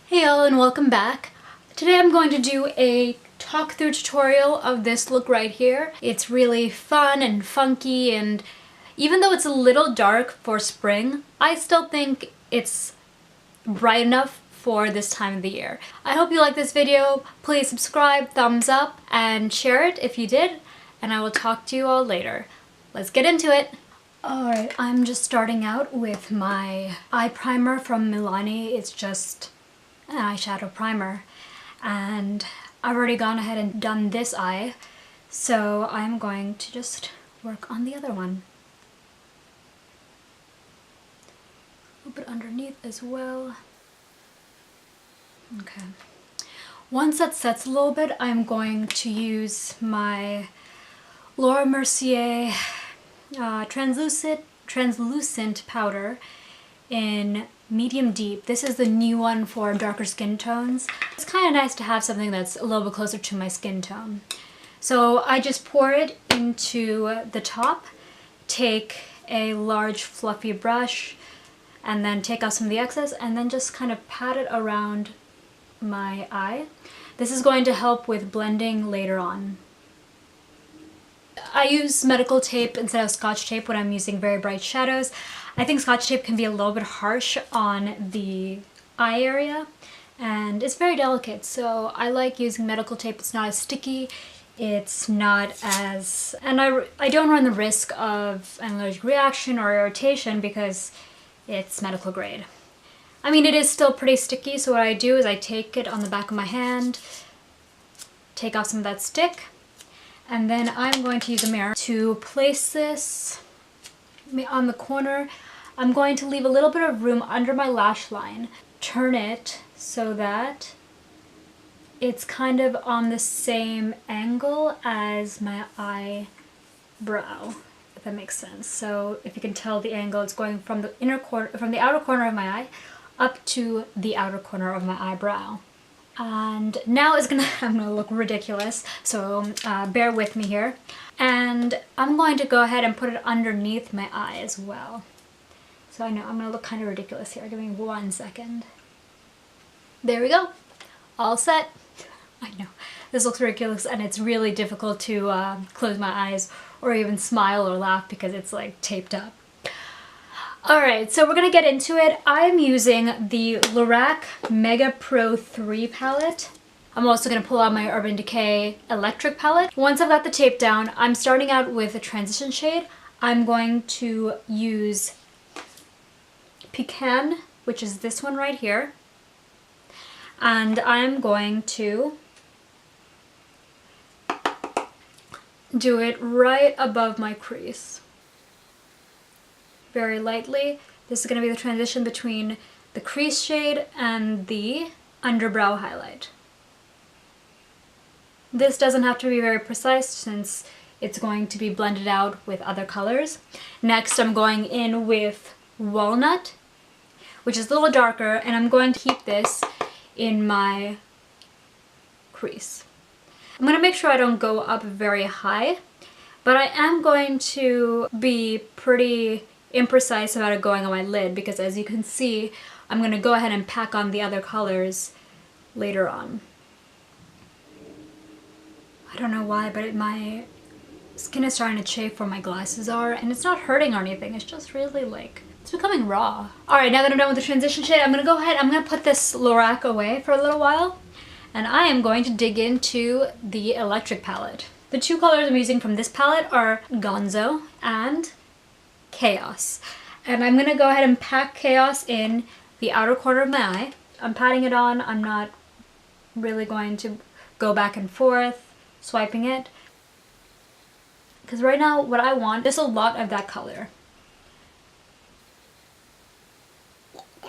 Hey all, and welcome back. Today I'm going to do a talk through tutorial of this look right here. It's really fun and funky, and even though it's a little dark for spring, I still think it's bright enough for this time of the year. I hope you like this video. Please subscribe, thumbs up, and share it if you did, and I will talk to you all later. Let's get into it. Alright, I'm just starting out with my eye primer from Milani. It's just an eyeshadow primer, and I've already gone ahead and done this eye, so I'm going to just work on the other one. A little bit underneath as well. Okay. Once that sets a little bit, I'm going to use my Laura Mercier translucent powder in medium deep. This is the new one for darker skin tones. It's kind of nice to have something that's a little bit closer to my skin tone. So I just pour it into the top, take a large fluffy brush, and then take out some of the excess, and then just kind of pat it around my eye. This is going to help with blending later on. I use medical tape instead of Scotch tape when I'm using very bright shadows. I think Scotch tape can be a little bit harsh on the eye area, and it's very delicate, so I like using medical tape. It's not as sticky, it's not as... and I don't run the risk of an allergic reaction or irritation because it's medical grade. I mean, it is still pretty sticky, so what I do is I take it on the back of my hand, take off some of that stick, and then I'm going to use a mirror to place this on the corner. I'm going to leave a little bit of room under my lash line, turn it so that it's kind of on the same angle as my eyebrow, if that makes sense. So if you can tell the angle, it's going from the outer corner of my eye up to the outer corner of my eyebrow. And now I'm gonna look ridiculous, so bear with me here. And I'm going to go ahead and put it underneath my eye as well. So I know I'm gonna look kind of ridiculous here. Give me 1 second. There we go. All set. I know, this looks ridiculous, and it's really difficult to close my eyes or even smile or laugh because it's like taped up. Alright, so we're gonna get into it. I'm using the Lorac Mega Pro 3 palette. I'm also gonna pull out my Urban Decay Electric palette. Once I've got the tape down, I'm starting out with a transition shade. I'm going to use Pecan, which is this one right here. And I'm going to do it right above my crease. Very lightly. This is going to be the transition between the crease shade and the underbrow highlight. This doesn't have to be very precise since it's going to be blended out with other colors. Next, I'm going in with Walnut, which is a little darker, and I'm going to keep this in my crease. I'm going to make sure I don't go up very high, but I am going to be pretty imprecise about it going on my lid because, as you can see, I'm going to go ahead and pack on the other colors later on. I don't know why, but my skin is starting to chafe where my glasses are, and it's not hurting or anything, it's just really like, it's becoming raw. Alright, now that I'm done with the transition shade, I'm going to go ahead, I'm going to put this Lorac away for a little while, and I am going to dig into the Electric palette. The two colors I'm using from this palette are Gonzo and Chaos. And I'm going to go ahead and pack Chaos in the outer corner of my eye. I'm patting it on. I'm not really going to go back and forth, swiping it. Because right now what I want is a lot of that color.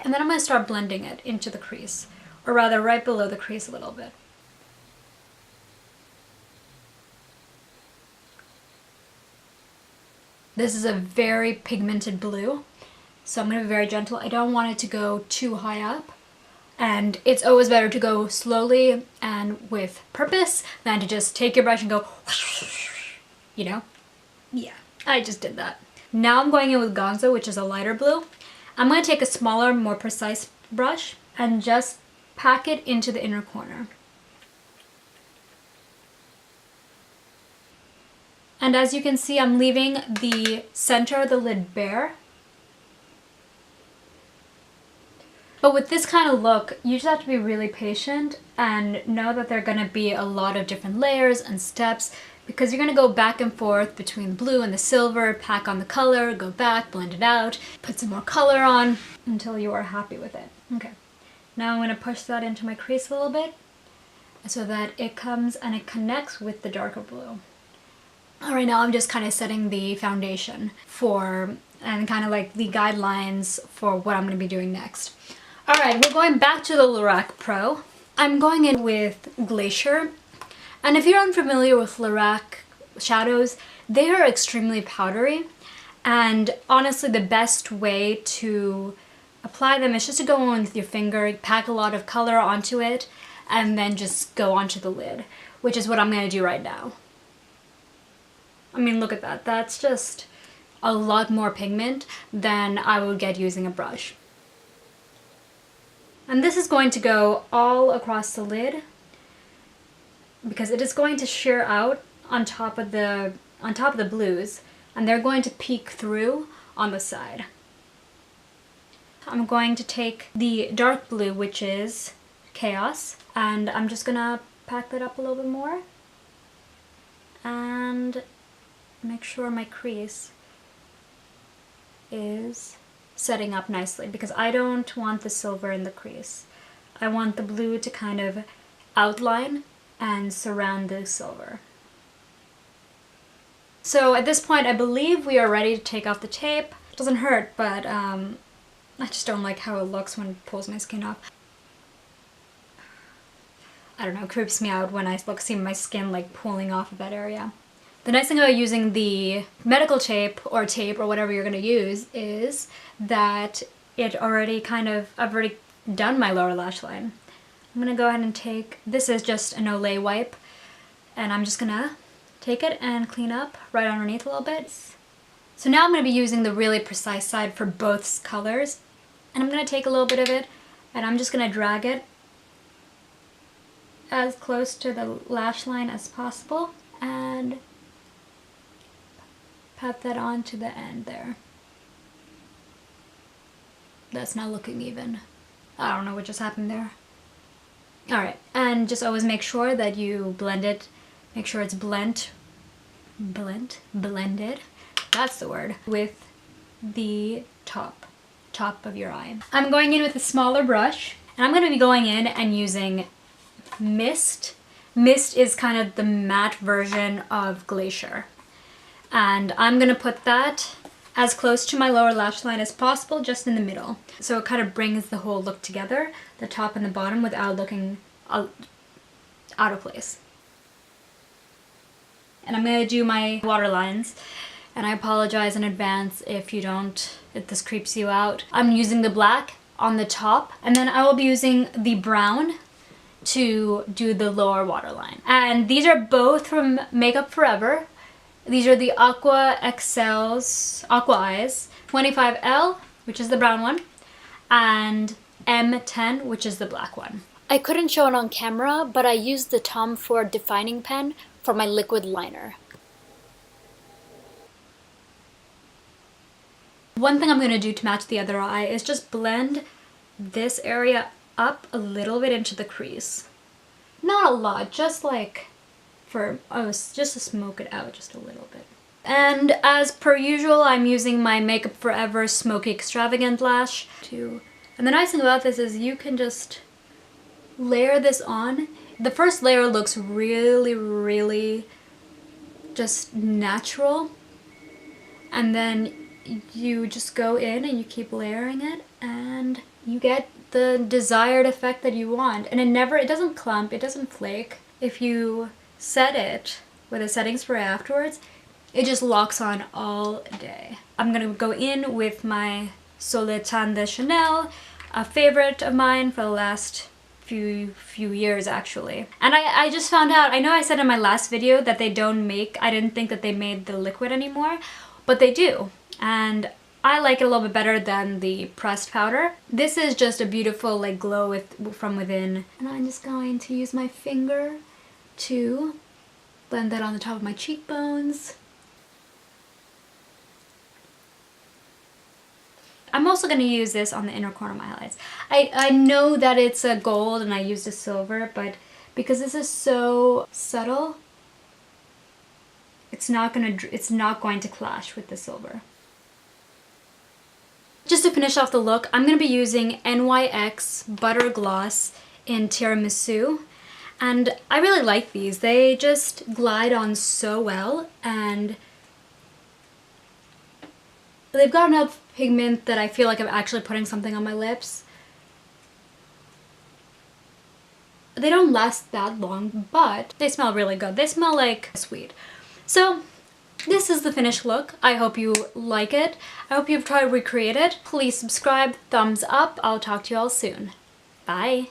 And then I'm going to start blending it into the crease. Or rather right below the crease a little bit. This is a very pigmented blue, so I'm going to be very gentle. I don't want it to go too high up, and it's always better to go slowly and with purpose than to just take your brush and go, you know? Yeah, I just did that. Now I'm going in with Gonzo, which is a lighter blue. I'm going to take a smaller, more precise brush and just pack it into the inner corner. And as you can see, I'm leaving the center of the lid bare. But with this kind of look, you just have to be really patient and know that there are going to be a lot of different layers and steps, because you're going to go back and forth between the blue and the silver, pack on the color, go back, blend it out, put some more color on until you are happy with it. Okay, now I'm going to push that into my crease a little bit so that it comes and it connects with the darker blue. Alright, now I'm just kind of setting the foundation for, and kind of like the guidelines for what I'm going to be doing next. Alright, we're going back to the Lorac Pro. I'm going in with Glacier. And if you're unfamiliar with Lorac shadows, they are extremely powdery. And honestly, the best way to apply them is just to go in with your finger, pack a lot of color onto it, and then just go onto the lid, which is what I'm going to do right now. I mean, look at that. That's just a lot more pigment than I would get using a brush. And this is going to go all across the lid because it is going to shear out on top of the blues, and they're going to peek through on the side. I'm going to take the dark blue, which is Chaos, and I'm just gonna pack that up a little bit more and make sure my crease is setting up nicely, because I don't want the silver in the crease. I want the blue to kind of outline and surround the silver. So at this point, I believe we are ready to take off the tape. It doesn't hurt, but I just don't like how it looks when it pulls my skin off. I don't know, it creeps me out when I see my skin like pulling off of that area. The nice thing about using the medical tape or whatever you're going to use is that I've already done my lower lash line. I'm going to go ahead and take, this is just an Olay wipe, and I'm just going to take it and clean up right underneath a little bit. So now I'm going to be using the really precise side for both colors, and I'm going to take a little bit of it and I'm just going to drag it as close to the lash line as possible and pat that on to the end there. That's not looking even. I don't know what just happened there. Alright, and just always make sure that you blend it. Make sure it's blended. That's the word. With the top of your eye. I'm going in with a smaller brush, and I'm going to be going in and using Mist. Mist is kind of the matte version of Glacier. And I'm going to put that as close to my lower lash line as possible, just in the middle. So it kind of brings the whole look together, the top and the bottom, without looking out of place. And I'm going to do my waterlines. And I apologize in advance if this creeps you out. I'm using the black on the top, and then I will be using the brown to do the lower waterline. And these are both from Makeup Forever. These are the Aqua XL's Aqua Eyes 25L, which is the brown one, and M10, which is the black one. I couldn't show it on camera, but I used the Tom Ford defining pen for my liquid liner. One thing I'm going to do to match the other eye is just blend this area up a little bit into the crease. Not a lot, just like just to smoke it out just a little bit. And as per usual, I'm using my Makeup Forever Smoky Extravagant Lash too. And the nice thing about this is you can just layer this on. The first layer looks really, really just natural. And then you just go in and you keep layering it and you get the desired effect that you want. And it doesn't clump, it doesn't flake. If you set it with a setting spray afterwards, it just locks on all day. I'm gonna go in with my Soletan de Chanel, a favorite of mine for the last few years actually. And I just found out, I know I said in my last video that I didn't think that they made the liquid anymore, but they do. And I like it a little bit better than the pressed powder. This is just a beautiful like glow from within. And I'm just going to use my finger to blend that on the top of my cheekbones. I'm also going to use this on the inner corner of my highlights. I know that it's a gold and I used a silver, but because this is so subtle, it's not going to clash with the silver. Just to finish off the look, I'm going to be using NYX Butter Gloss in Tiramisu. And I really like these. They just glide on so well, and they've got enough pigment that I feel like I'm actually putting something on my lips. They don't last that long, but they smell really good. They smell like sweet. So this is the finished look. I hope you like it. I hope you've tried to recreate it. Please subscribe, thumbs up. I'll talk to you all soon. Bye.